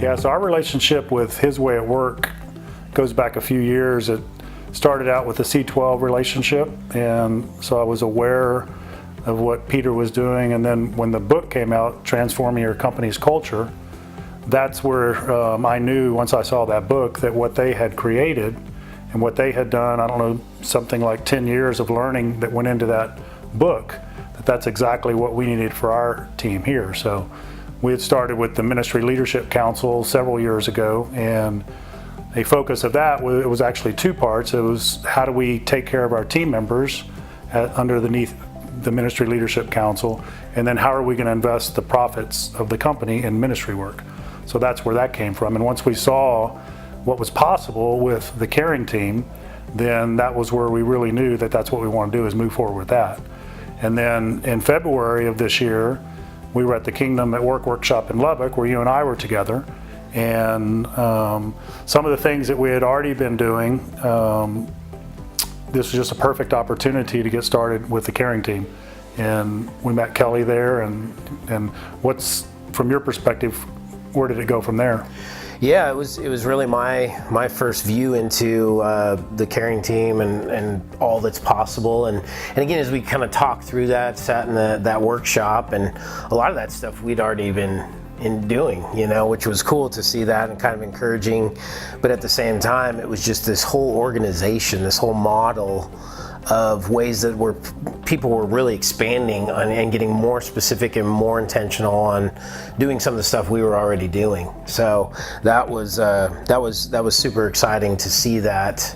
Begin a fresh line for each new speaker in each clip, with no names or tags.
Yeah, so our relationship with His Way at Work goes back a few years. It started out with the C12 relationship, and so I was aware of what Peter was doing. And then when the book came out, Transforming Your Company's Culture, that's where I knew, once I saw that book, that what they had created and what they had done, I don't know, something like 10 years of learning that went into that book, that's exactly what we needed for our team here. So we had started with the Ministry Leadership Council several years ago, and a focus of that was actually two parts. It was, how do we take care of our team members underneath the Ministry Leadership Council, and then how are we going to invest the profits of the company in ministry work? So that's where that came from. And once we saw what was possible with the Caring Team, then that was where we really knew that that's what we want to do, is move forward with that. And then in February of this year, we were at the Kingdom at Work workshop in Lubbock, where you and I were together. And some of the things that we had already been doing, this was just a perfect opportunity to get started with the Caring Team. And we met Kelly there, and what's, from your perspective, where did it go from there?
Yeah, it was really my first view into the Caring Team and all that's possible. And again, as we kind of talked through that, sat in that workshop, and a lot of that stuff we'd already been doing, which was cool to see that and kind of encouraging. But at the same time, it was just this whole organization, this whole model of ways that people were really expanding on and getting more specific and more intentional on doing some of the stuff we were already doing. So that was super exciting to see that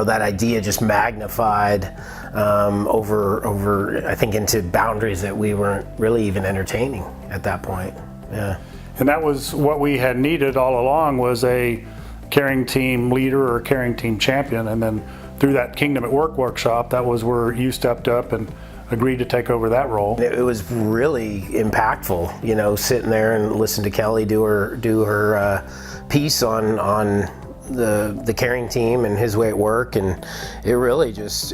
idea just magnified over I think into boundaries that we weren't really even entertaining at that point. Yeah.
And that was what we had needed all along, was a Caring Team leader or Caring Team champion. And then through that Kingdom at Work workshop, that was where you stepped up and agreed to take over that role.
It was really impactful, sitting there and listening to Kelly do her piece on the Caring Team and His Way at Work, and it really just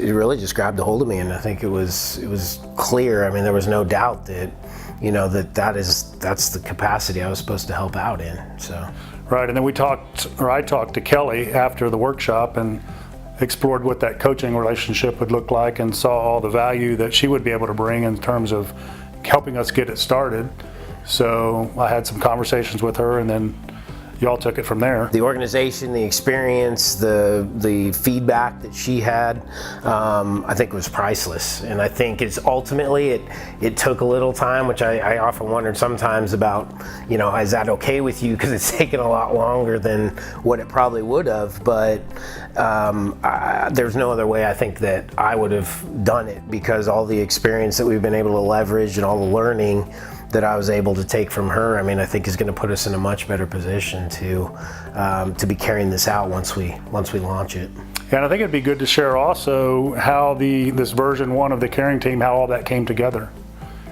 grabbed a hold of me. And I think it was clear. I mean, there was no doubt that that's the capacity I was supposed to help out in. So
right, and then I talked to Kelly after the workshop and explored what that coaching relationship would look like, and saw all the value that she would be able to bring in terms of helping us get it started. So I had some conversations with her, and then y'all took it from there.
The organization, the experience, the feedback that she had, I think was priceless. And I think it's ultimately, it took a little time, which I often wondered sometimes about, is that okay with you? Because it's taken a lot longer than what it probably would have. But there's no other way I think that I would have done it, because all the experience that we've been able to leverage and all the learning that I was able to take from her, I think is going to put us in a much better position to be carrying this out once we launch it.
Yeah, and I think it'd be good to share also how this version 1 of the Caring Team, how all that came together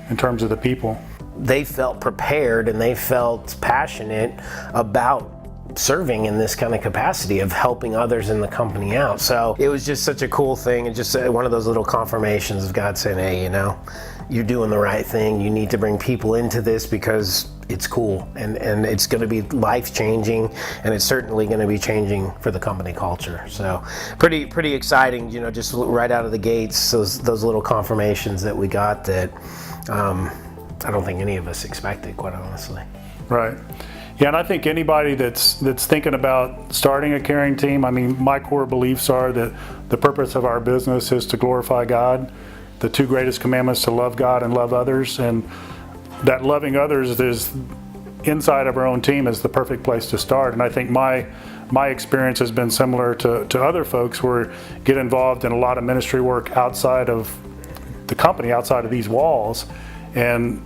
in terms of the people.
They felt prepared and they felt passionate about serving in this kind of capacity of helping others in the company out. So it was just such a cool thing, and just one of those little confirmations of God saying, hey, you're doing the right thing. You need to bring people into this because it's cool, and it's going to be life-changing, and it's certainly going to be changing for the company culture. So pretty exciting, just right out of the gates, those little confirmations that we got that I don't think any of us expected, quite honestly.
Right. Yeah, and I think anybody that's thinking about starting a Caring Team, my core beliefs are that the purpose of our business is to glorify God. The 2 greatest commandments, to love God and love others, and that loving others is inside of our own team is the perfect place to start. And I think my experience has been similar to other folks, where get involved in a lot of ministry work outside of the company, outside of these walls, and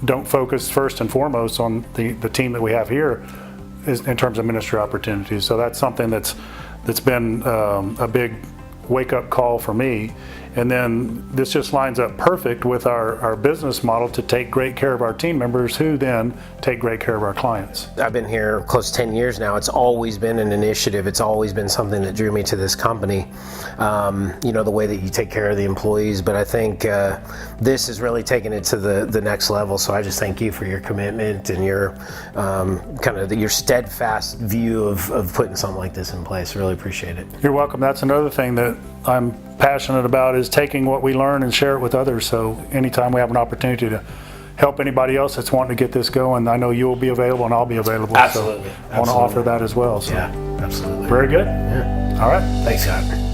don't focus first and foremost on the team that we have here in terms of ministry opportunities. So that's something that's been a big wake-up call for me. And then this just lines up perfect with our business model to take great care of our team members, who then take great care of our clients.
I've been here close to 10 years now. It's always been an initiative. It's always been something that drew me to this company. You know, the way that you take care of the employees, but I think this has really taken it to the next level. So I just thank you for your commitment and your your steadfast view of putting something like this in place. Really appreciate it.
You're welcome. That's another thing that I'm passionate about, is taking what we learn and share it with others. So anytime we have an opportunity to help anybody else that's wanting to get this going, I know you'll be available and I'll be available.
Absolutely.
So I want to offer that as well. So.
Yeah, absolutely.
Very good.
Yeah.
All right.
Thanks, Scott.